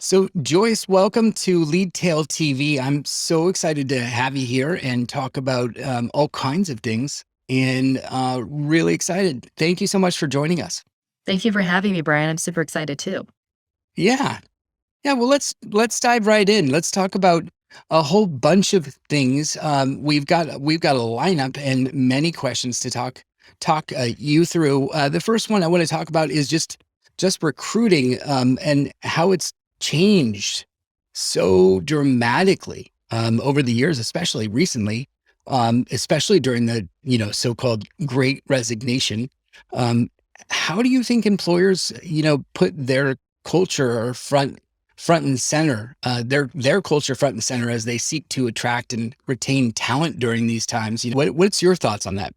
So, Joyce, welcome to Lead Tail TV. I'm so excited to have you here and talk about all kinds of things, and really excited. Thank you so much for joining us. Thank you for having me, Brian. I'm super excited too. Yeah, yeah. Well, let's dive right in. Let's talk about a whole bunch of things. We've got a lineup and many questions to talk you through. The first one I want to talk about is just recruiting and how it's changed so dramatically over the years, especially recently, especially during the so-called Great Resignation. Um, how do you think employers put their culture front and center, their culture front and center as they seek to attract and retain talent during these times? What's your thoughts on that?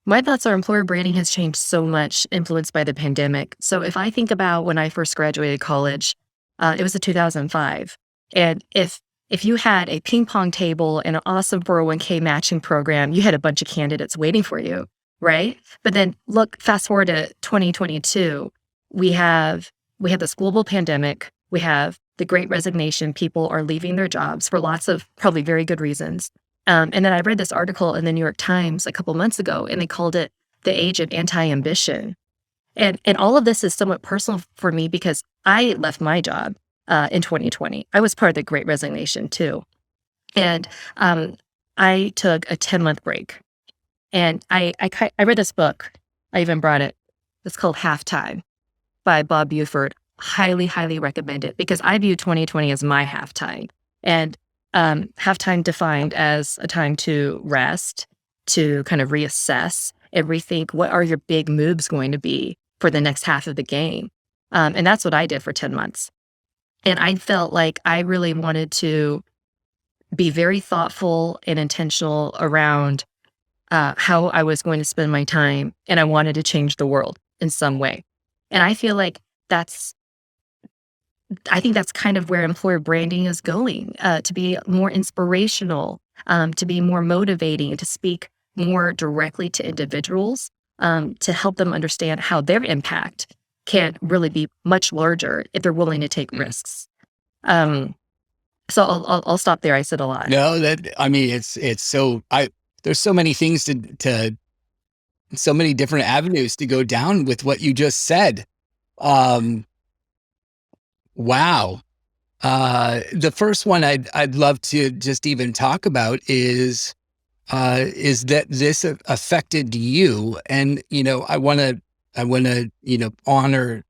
My thoughts are employer branding has changed so much, influenced by the pandemic. So if I think about when I first graduated college, it was in 2005. And if you had a ping pong table and an awesome 401k matching program, you had a bunch of candidates waiting for you, right? But then look, fast forward to 2022, we have we have this global pandemic, we have the great resignation, people are leaving their jobs for lots of probably very good reasons. And then I read this article in the New York Times a couple months ago, and they called it the age of anti-ambition. And all of this is somewhat personal for me because I left my job in 2020. I was part of the Great Resignation too, and I took a 10-month break. And I read this book. I even brought it. It's called Halftime by Bob Buford. Highly, highly recommend it because I view 2020 as my halftime. And halftime defined as a time to rest, to kind of reassess and rethink what are your big moves going to be for the next half of the game. And that's what I did for 10 months. And I felt like I really wanted to be very thoughtful and intentional around how I was going to spend my time. And I wanted to change the world in some way. And I feel like that's I think that's kind of where employer branding is going, to be more inspirational, to be more motivating, to speak more directly to individuals, to help them understand how their impact can really be much larger if they're willing to take risks. Um, so I'll stop there. I said a lot. No, that I mean, it's so I there's so many things to so many different avenues to go down with what you just said. Um, wow. The first one I'd love to just even talk about is that this affected you, and I want to honor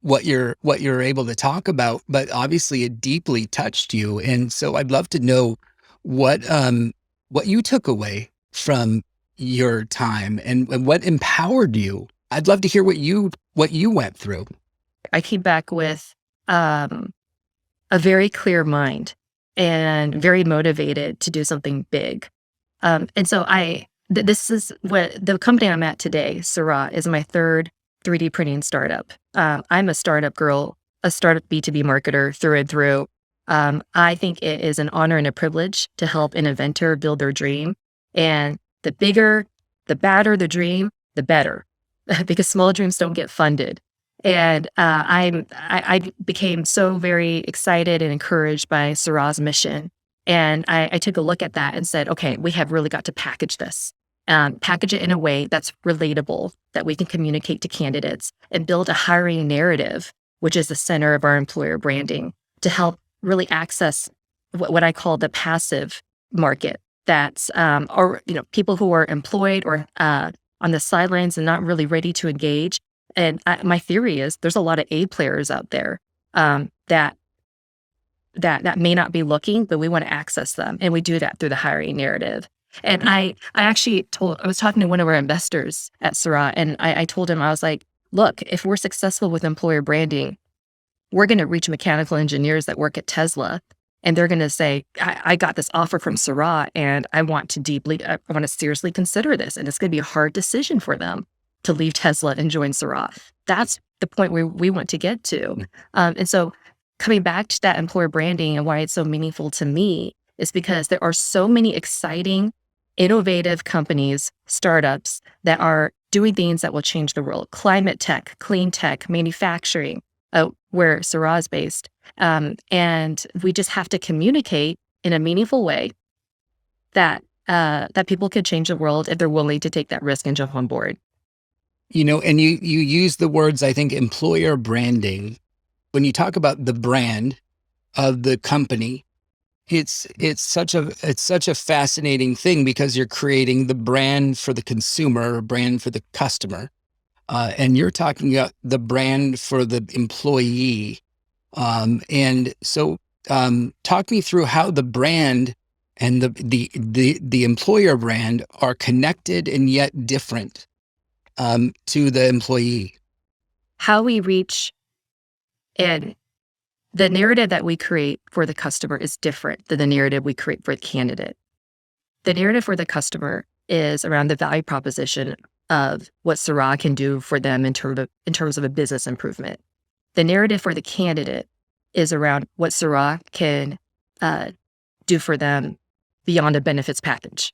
what you're able to talk about, but obviously it deeply touched you, and so I'd love to know what you took away from your time and what empowered you. I'd love to hear what you went through. I came back with um, a very clear mind and very motivated to do something big. And so this is what the company I'm at today, Syrah, is my third 3D printing startup. I'm a startup girl, a startup B2B marketer through and through. I think it is an honor and a privilege to help an inventor build their dream. And the bigger, the badder the dream, the better, because small dreams don't get funded. And I became so very excited and encouraged by Syrah's mission. And I took a look at that and said, okay, we have really got to package this, package it in a way that's relatable, that we can communicate to candidates and build a hiring narrative, which is the center of our employer branding, to help really access what I call the passive market. That's or people who are employed or on the sidelines and not really ready to engage. And my theory is there's a lot of A players out there that may not be looking, but we want to access them, and we do that through the hiring narrative. And I was talking to one of our investors at Syrah, and I told him, I was like, look, if we're successful with employer branding, we're going to reach mechanical engineers that work at Tesla, and they're going to say, I got this offer from Syrah, and I want to seriously consider this, and it's going to be a hard decision for them to leave Tesla and join Syrah. That's the point where we want to get to. And so coming back to that employer branding and why it's so meaningful to me is because there are so many exciting, innovative companies, startups that are doing things that will change the world. Climate tech, clean tech, manufacturing, where Syrah is based. And we just have to communicate in a meaningful way that that people could change the world if they're willing to take that risk and jump on board. And you use the words, I think, employer branding. When you talk about the brand of the company, it's such a fascinating thing because you're creating the brand for the consumer, or brand for the customer, and you're talking about the brand for the employee. And so, talk me through how the brand and the employer brand are connected and yet different, to the employee. How we reach and the narrative that we create for the customer is different than the narrative we create for the candidate. The narrative for the customer is around the value proposition of what Syrah can do for them in terms of a business improvement. The narrative for the candidate is around what Syrah can do for them beyond a benefits package.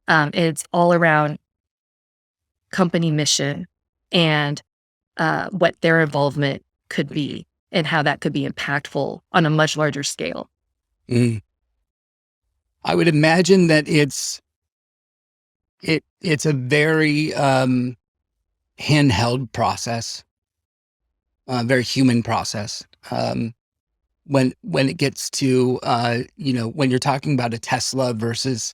It's all around company mission and what their involvement could be and how that could be impactful on a much larger scale. Mm. I would imagine that it's a very handheld process, very human process. When it gets to when you're talking about a Tesla versus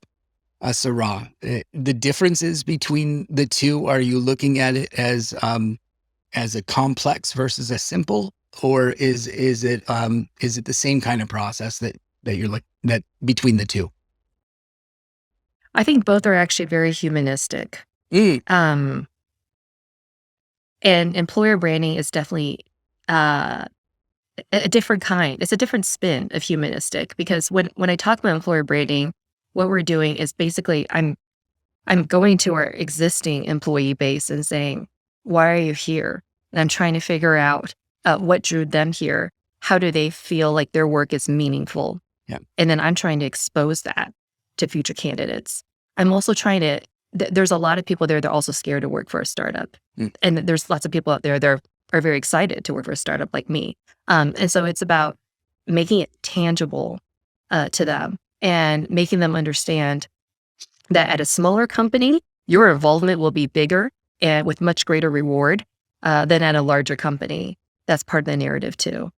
a Syrah, the differences between the two, are you looking at it as a complex versus a simple, or is it the same kind of process that you're like that between the two? I think both are actually very humanistic. Mm, Um, and employer branding is definitely uh, a different kind. It's a different spin of humanistic because when I talk about employer branding, what we're doing is basically I'm going to our existing employee base and saying, "Why are you here?" And I'm trying to figure out what drew them here. How do they feel like their work is meaningful? yeah. And then I'm trying to expose that to future candidates. I'm also trying to, there's a lot of people there that are also scared to work for a startup. Mm. And there's lots of people out there that are very excited to work for a startup like me. And so it's about making it tangible to them and making them understand that at a smaller company, your involvement will be bigger and with much greater reward than at a larger company. That's part of the narrative too.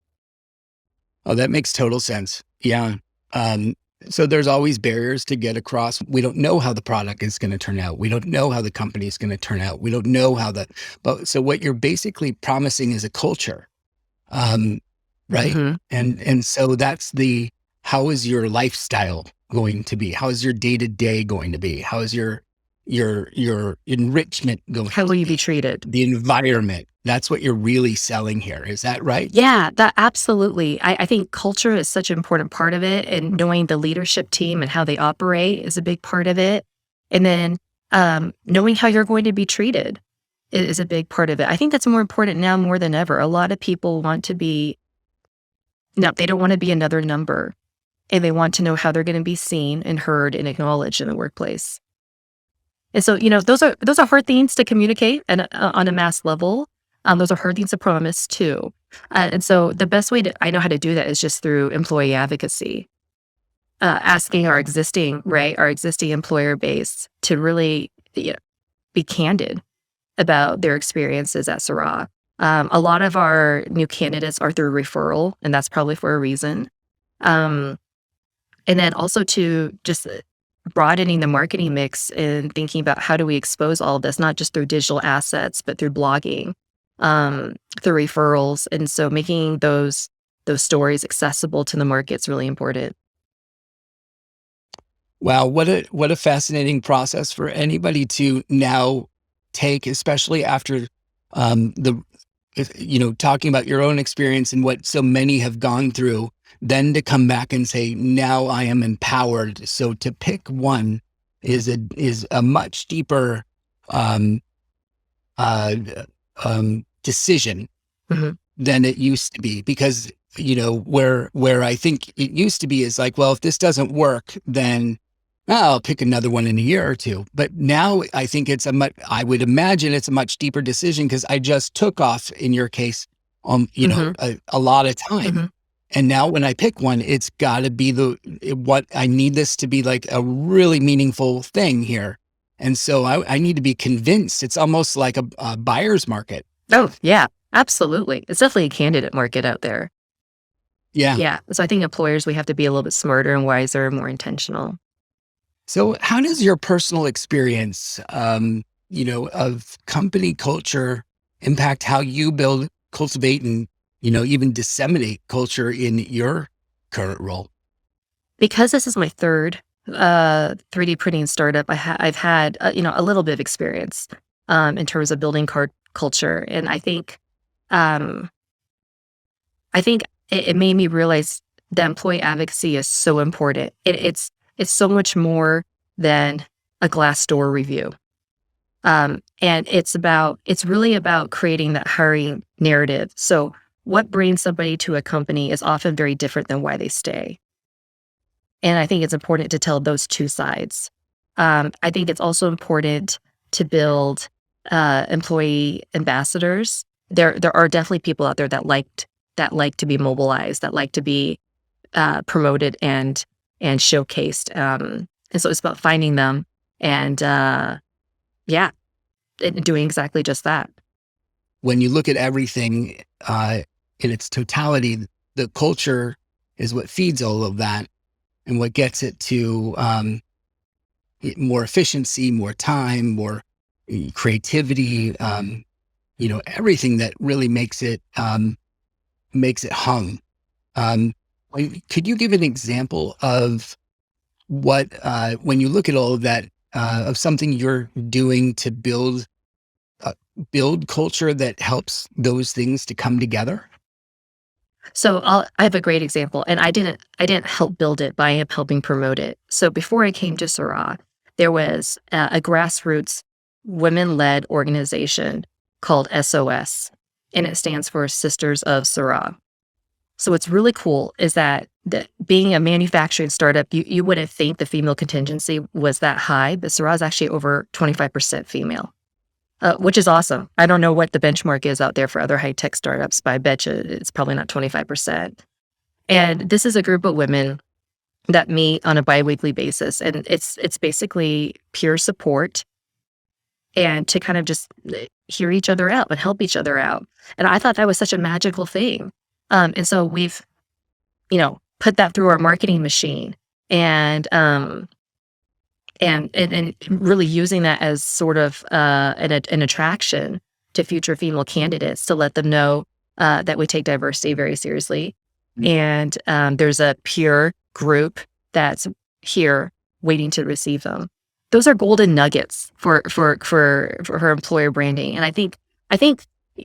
Oh, that makes total sense. Yeah. Um, so there's always barriers to get across. We don't know how the product is going to turn out. We don't know how the company is going to turn out. We don't know but so what you're basically promising is a culture, um, right? Hmm. And so how is your lifestyle going to be? How is your day to day going to be? How is your enrichment going How will to you be be? treated? The environment. That's what you're really selling here. Is that right? Yeah, that absolutely. I think culture is such an important part of it, and knowing the leadership team and how they operate is a big part of it. And then knowing how you're going to be treated is a big part of it. I think that's more important now more than ever. A lot of people want to be, no, they don't want to be another number, and they want to know how they're going to be seen and heard and acknowledged in the workplace. And so, those are hard things to communicate and on a mass level. Those are hard things to promise too. And so, the best way I know how to do that is just through employee advocacy, asking our existing employer base to really, be candid about their experiences at Syrah. A lot of our new candidates are through referral, and that's probably for a reason. Um, and then also to just broadening the marketing mix and thinking about how do we expose all of this, not just through digital assets, but through blogging, through referrals. And so making those stories accessible to the market is really important. Wow, what a fascinating process for anybody to now take, especially after the talking about your own experience and what so many have gone through, then to come back and say, now I am empowered. So to pick one is a much deeper um, uh, decision Mhm. than it used to be, because where I think it used to be is like, well, if this doesn't work, then I'll pick another one in a year or two. But now I think I would imagine it's a much deeper decision, because I just took off, in your case, Mhm. a lot of time. Mhm. And now when I pick one, it's got to be what I need this to be like a really meaningful thing here. And so I need to be convinced. It's almost like a buyer's market. Oh, yeah, absolutely. It's definitely a candidate market out there. Yeah. Yeah. So I think employers, we have to be a little bit smarter and wiser and more intentional. So how does your personal experience, of company culture impact how you build, cultivate, and, even disseminate culture in your current role? Because this is my 3rd, 3D printing startup, I've had, a little bit of experience, in terms of building culture, and um, I think it made me realize that employee advocacy is so important. It's so much more than a Glassdoor review. And it's really about creating that hiring narrative. So what brings somebody to a company is often very different than why they stay. And I think it's important to tell those 2 sides. I think it's also important to build, employee ambassadors. There are definitely people out there that like to be mobilized, that like to be, promoted and showcased, and so it's about finding them and, yeah, and doing exactly just that. When you look at everything in its totality, the culture is what feeds all of that and what gets it to more efficiency, more time, more creativity, everything that really makes it hung. Um, could you give an example of what, when you look at all of that, of something you're doing to uh, build culture that helps those things to come together? So I have a great example, and I didn't help build it, but I am helping promote it. So before I came to Syrah, there was a grassroots women-led organization called SOS, and it stands for Sisters of Syrah. So what's really cool is that being a manufacturing startup, you wouldn't think the female contingency was that high, but Syrah is actually over 25% female. Which is awesome. I don't know what the benchmark is out there for other high tech startups, but I bet you it's probably not 25%. And this is a group of women that meet on a biweekly basis, and it's basically peer support and to kind of just hear each other out and help each other out. And I thought that was such a magical thing. And so we've put that through our marketing machine and and really using that as sort of an attraction to future female candidates to let them know that we take diversity very seriously. And there's a peer group that's here waiting to receive them. Those are golden nuggets for her employer branding. And I think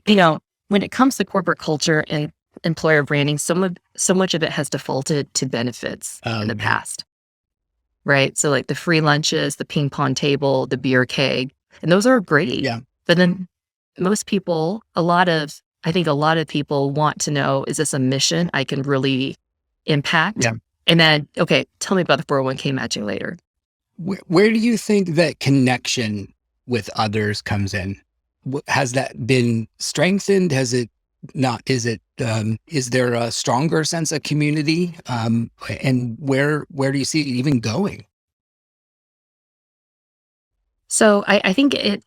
you know when it comes to corporate culture and employer branding, so much of it has defaulted to benefits in the Yeah. past. Right? So, like, the free lunches, the ping pong table, the beer keg, and those are great. Yeah. But then most people I think a lot of people want to know, is this a mission I can really impact? Yeah. And then, okay, tell me about the 401k matching later. Where do you think that connection with others comes in? Has that been strengthened? Has it not? Is there a stronger sense of community? And where do you see it even going? So I think it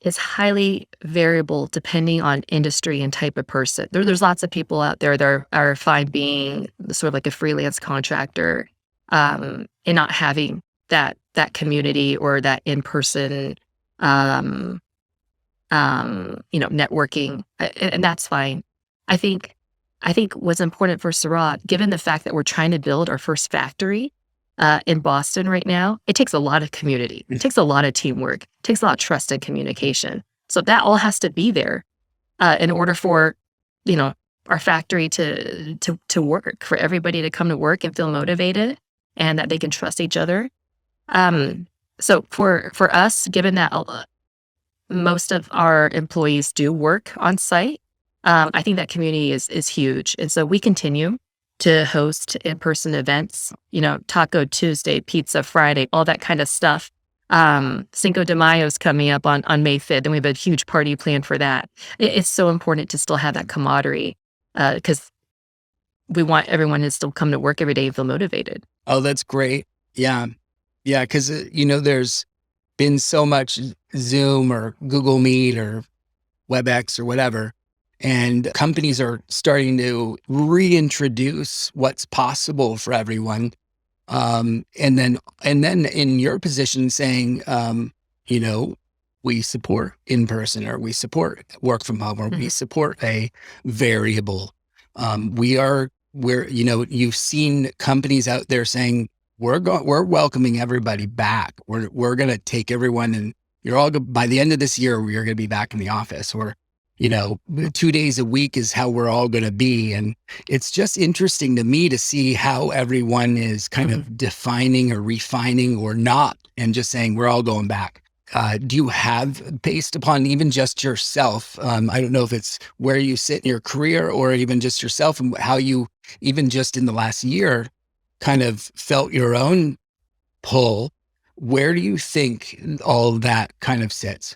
is highly variable depending on industry and type of person. There's lots of people out there that are fine being sort of like a freelance contractor, and not having that community or that in person, um, networking, and that's fine. I think I think what's important for Surat, given the fact that we're trying to build our first factory in Boston right now, it takes a lot of community. It takes a lot of teamwork. It takes a lot of trust and communication. So that all has to be there in order for you know our factory to work, for everybody to come to work and feel motivated and that they can trust each other. So for us, given that most of our employees do work on site, I think that community is huge, and so we continue to host in-person events, Taco Tuesday, Pizza Friday, all that kind of stuff. Cinco de Mayo is coming up on May 5th, and we have a huge party planned for that. It's so important to still have that camaraderie, because we want everyone to still come to work every day and feel motivated. Oh, that's great. Yeah. Yeah. Cause, there's been so much Zoom or Google Meet or WebEx or whatever. And companies are starting to reintroduce what's possible for everyone. And then in your position saying, you know, we support in person, or we support work from home, or we Mhm. support a variable. You've seen companies out there saying, we're welcoming everybody back. We're going to take everyone, and by the end of this year, we're going to be back in the office, or, 2 days a week is how we're all going to be. And it's just interesting to me to see how everyone is kind Mhm. of defining or refining or not, and just saying we're all going back. Do you have, based upon even just yourself, I don't know if it's where you sit in your career, or even just yourself, and how you, even just in the last year, kind of felt your own pull, where do you think all of that kind of sits?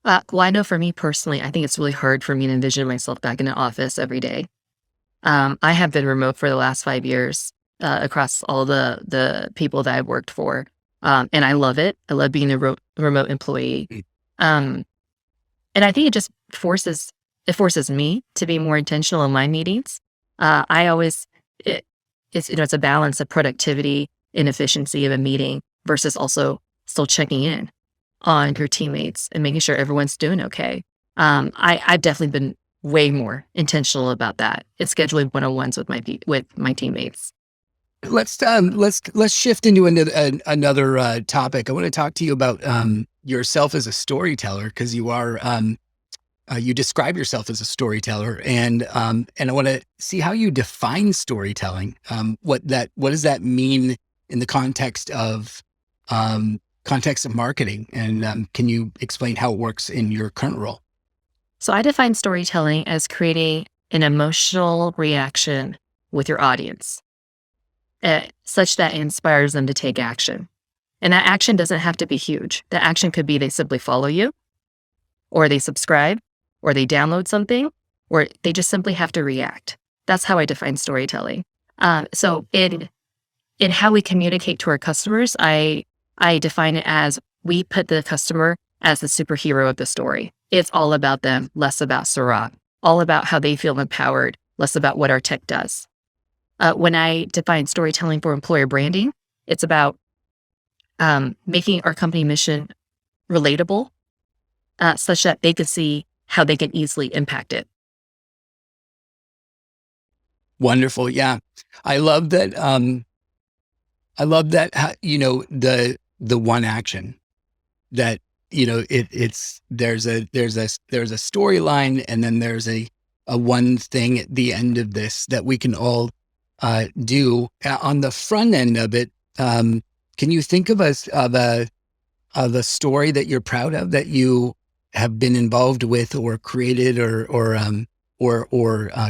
Well, I know for me personally, I think it's really hard for me to envision myself back in an office every day. I have been remote for the last 5 years, across all the people that I've worked for, and I love it. I love being a remote employee. Um, and I think it forces me to be more intentional in my meetings. I always it it's a balance of productivity and efficiency of a meeting versus also still checking in on your teammates and making sure everyone's doing okay. I've definitely been way more intentional about that. It's scheduling one-on-ones with my teammates. Let's shift into another topic. I want to talk to you about yourself as a storyteller, because you describe yourself as a storyteller, and I want to see how you define storytelling. What does that mean in the context of marketing, and can you explain how it works in your current role? So I define storytelling as creating an emotional reaction with your audience, such that it inspires them to take action. And that action doesn't have to be huge. The action could be they simply follow you, or they subscribe, or they download something, or they just simply have to react. That's how I define storytelling. So in how we communicate to our customers, I define it as we put the customer as the superhero of the story. It's all about them, less about Sarah. All about how they feel empowered, less about what our tech does. When I define storytelling for employer branding, it's about making our company mission relatable, such that they can see how they can easily impact it. Wonderful, yeah. I love that. I love that. The one action that, it's there's a storyline, and then there's a one thing at the end of this that we can all do. On the front end of it. Can you think of a story that you're proud of, that you have been involved with, or created, or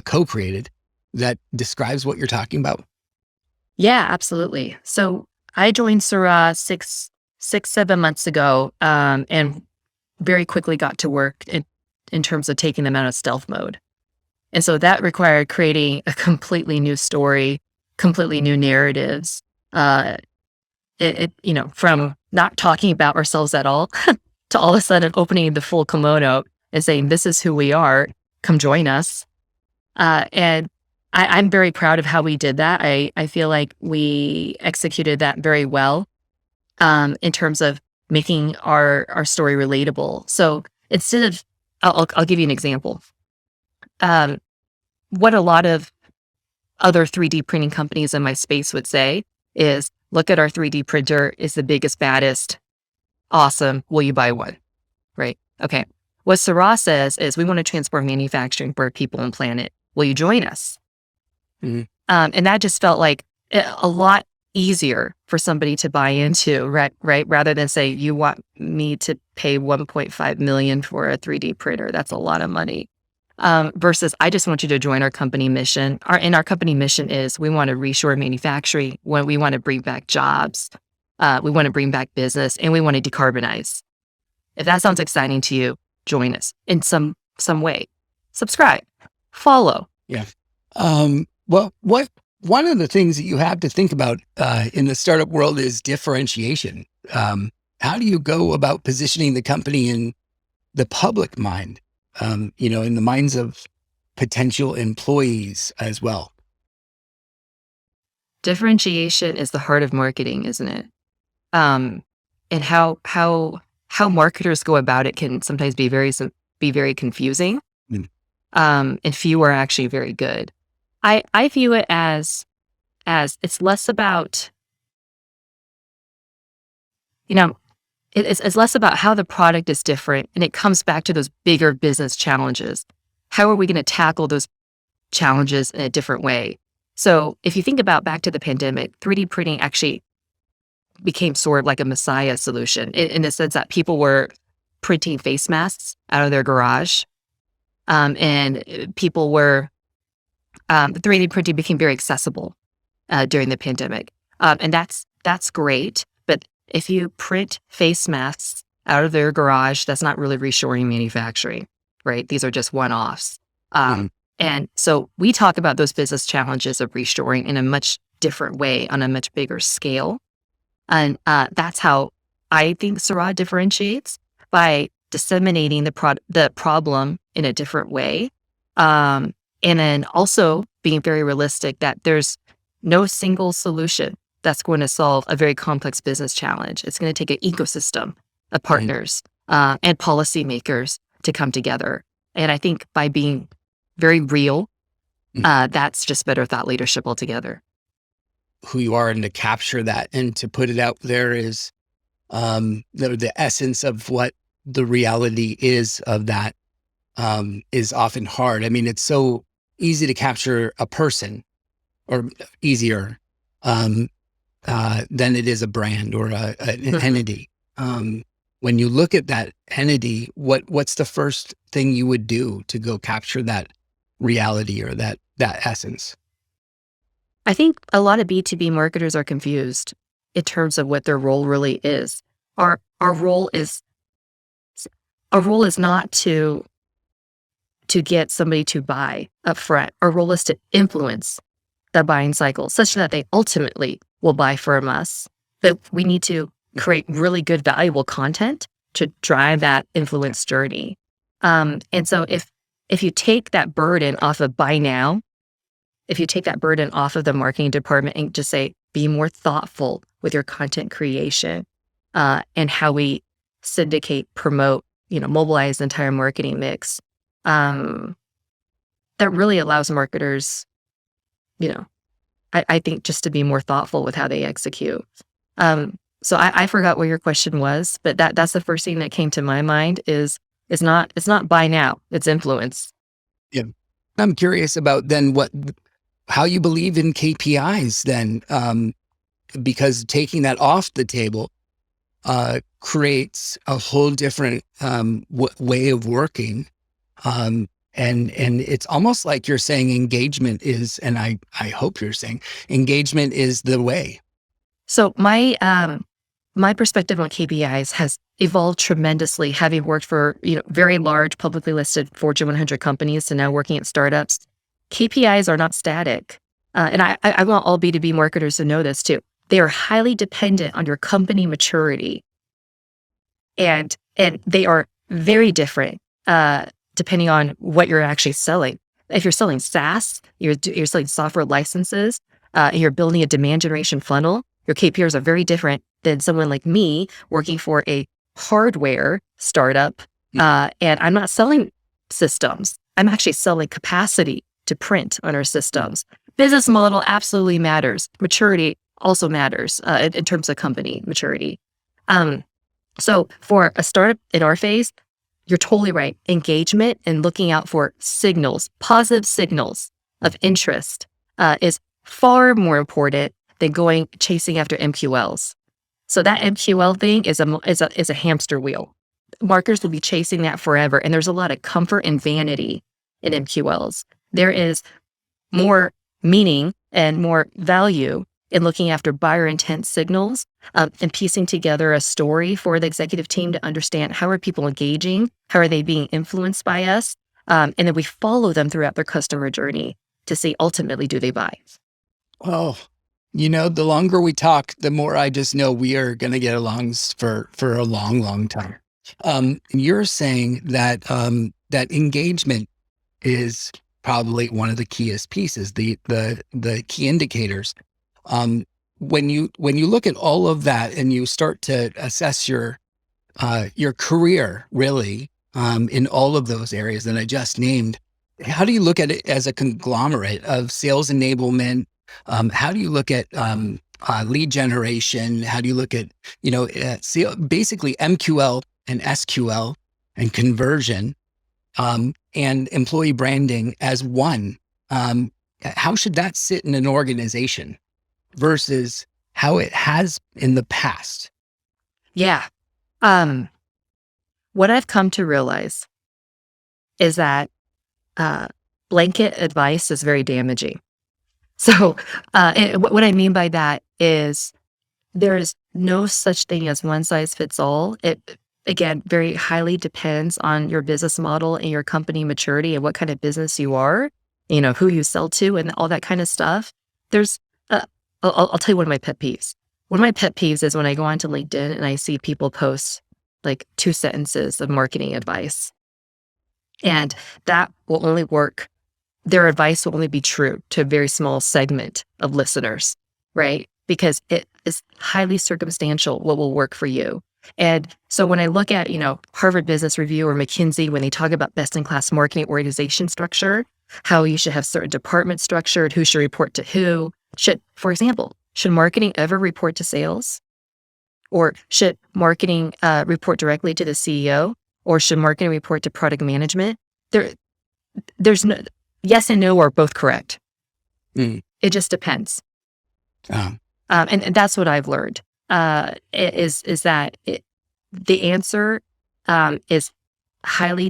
co-created, that describes what you're talking about? Yeah, absolutely. So I joined Sura 7 months ago, and very quickly got to work in terms of taking them out of stealth mode. And so that required creating a completely new story, completely new narratives. Uh, from not talking about ourselves at all to all of a sudden opening the full kimono and saying, "This is who we are. Come join us." And I'm very proud of how we did that. I feel like we executed that very well, in terms of making our story relatable. So instead of, I'll give you an example. Um, what a lot of other 3D printing companies in my space would say is, look at our 3D printer, is the biggest, baddest, awesome. Will you buy one? Right. Okay. What Sarah says is, we want to transform manufacturing for people and planet. Will you join us? Mhm. And that just felt like a lot easier for somebody to buy into, right? Right. Rather than say, you want me to pay 1.5 million for a 3D printer. That's a lot of money. Versus, I just want you to join our company mission. Our company mission is, we want to reshore manufacturing, when we want to bring back jobs. We want to bring back business, and we want to decarbonize. If that sounds exciting to you, join us in some way. Subscribe, follow. Yeah. Well, one of the things that you have to think about in the startup world is differentiation. How do you go about positioning the company in the public mind? In the minds of potential employees as well. Differentiation is the heart of marketing, isn't it? And how marketers go about it can sometimes be very confusing. Mm. And few are actually very good. I view it as it's less about, it's less about how the product is different, and it comes back to those bigger business challenges. How are we going to tackle those challenges in a different way? So if you think about back to the pandemic, 3D printing actually became sort of like a messiah solution in the sense that people were printing face masks out of their garage. And people were, 3D printing became very accessible during the pandemic. And that's great. But if you print face masks out of their garage, that's not really reshoring manufacturing, right? These are just one-offs. And so we talk about those business challenges of reshoring in a much different way on a much bigger scale. And that's how I think Seurat differentiates, by disseminating the problem in a different way. And then also being very realistic that there's no single solution that's going to solve a very complex business challenge. It's going to take an ecosystem of partners and policymakers to come together. And I think by being very real, that's just better thought leadership altogether. Who you are and to capture that and to put it out there is the essence of what the reality is of that is often hard. I mean, it's so easy to capture a person, or easier than it is a brand or an entity. When you look at that entity, what's the first thing you would do to go capture that reality or that essence? I think a lot of B2B marketers are confused in terms of what their role really is. Our role is not to get somebody to buy upfront. Our role is to influence the buying cycle such that they ultimately will buy from us. But we need to create really good, valuable content to drive that influence journey. And so if you take that burden off of buy now, if you take that burden off of the marketing department and just say, be more thoughtful with your content creation and how we syndicate, promote, mobilize the entire marketing mix, that really allows marketers, I think, just to be more thoughtful with how they execute. So I forgot what your question was, but that's the first thing that came to my mind is it's not buy now, it's influence. Yeah. I'm curious about then how you believe in KPIs then, because taking that off the table creates a whole different way of working. And it's almost like you're saying engagement is, and I hope you're saying engagement is the way. So my perspective on KPIs has evolved tremendously, having worked for very large publicly listed Fortune 100 companies to now working at startups. KPIs are not static. And I want all B2B marketers to know this too. They are highly dependent on your company maturity. And they are very different depending on what you're actually selling. If you're selling SaaS, you're selling software licenses, you're building a demand generation funnel, your KPIs are very different than someone like me working for a hardware startup. And I'm not selling systems. I'm actually selling capacity to print on our systems. Business model absolutely matters. Maturity also matters in terms of company maturity. So for a startup in our phase, you're totally right. Engagement and looking out for signals, positive signals of interest is far more important than chasing after MQLs. So that MQL thing is a hamster wheel. Marketers will be chasing that forever. And there's a lot of comfort and vanity in MQLs. There is more meaning and more value in looking after buyer intent signals, and piecing together a story for the executive team to understand how are people engaging, how are they being influenced by us, and then we follow them throughout their customer journey to see ultimately do they buy. Oh, the longer we talk, the more I just know we are going to get along for a long, long time. You're saying that that engagement is probably one of the keyest pieces, the key indicators. Um, when you look at all of that and you start to assess your career really in all of those areas that I just named, how do you look at it as a conglomerate of sales enablement? How do you look at lead generation? How do you look at basically MQL and SQL and conversion and employee branding as one? How should that sit in an organization versus how it has in the past? Yeah. Um, what I've come to realize is that uh, blanket advice is very damaging. So, and what I mean by that is there is no such thing as one size fits all. It, again, very highly depends on your business model and your company maturity and what kind of business you are, who you sell to and all that kind of stuff. There's, uh, I'll tell you one of my pet peeves. One of my pet peeves is when I go onto LinkedIn and I see people post like 2 sentences of marketing advice, and that will only work. Their advice will only be true to a very small segment of listeners, right? Because it is highly circumstantial what will work for you. And so when I look at, Harvard Business Review or McKinsey, when they talk about best in class marketing organization structure, how you should have certain departments structured, who should report to who, for example, should marketing ever report to sales? Or should marketing report directly to the CEO? Or should marketing report to product management? There, there's no, yes and no are both correct. Mm. It just depends. Um, And that's what I've learned, is that the answer is highly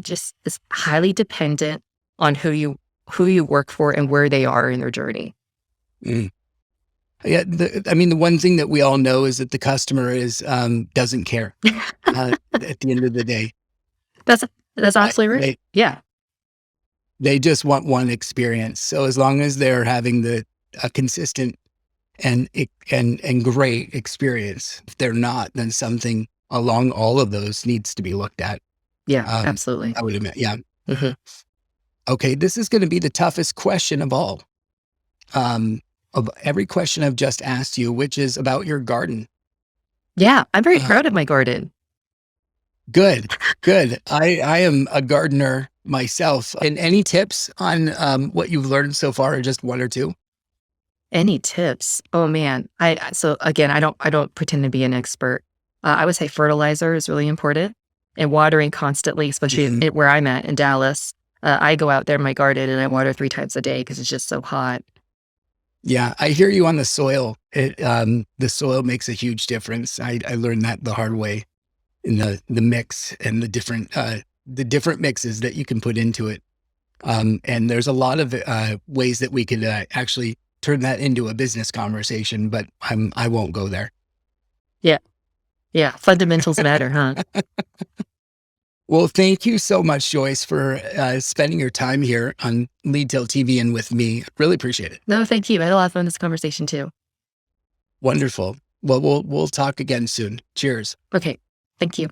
dependent on who you work for and where they are in their journey. mm. Yeah, I mean, the one thing that we all know is that the customer doesn't care at the end of the day. That's that's I, absolutely right. they Yeah, they just want one experience. So as long as they're having a consistent and great experience, if they're not, then something along all of those needs to be looked at. yeah, absolutely. I would admit, yeah. Hmm. Okay, this is going to be the toughest question of all. Of every question I've just asked you, which is about your garden. Yeah, I'm very Uh, proud of my garden. Good, good. I am a gardener myself. And any tips on what you've learned so far, or just one or two? Any tips? Oh man, so again, I don't pretend to be an expert. I would say fertilizer is really important and watering constantly, especially Mhm. where I'm at in Dallas. I go out there in my garden and I water 3 times a day because it's just so hot. Yeah, I hear you on the soil. The soil makes a huge difference. I learned that the hard way in the mix and the different mixes that you can put into it. And there's a lot of ways that we could actually turn that into a business conversation, but I won't go there. Yeah, yeah, fundamentals matter, huh? Well, thank you so much, Joyce, for spending your time here on Lead Till TV and with me. Really appreciate it. No, thank you. I had a lot of fun in this conversation too. Wonderful. Well, we'll talk again soon. Cheers. Okay, thank you.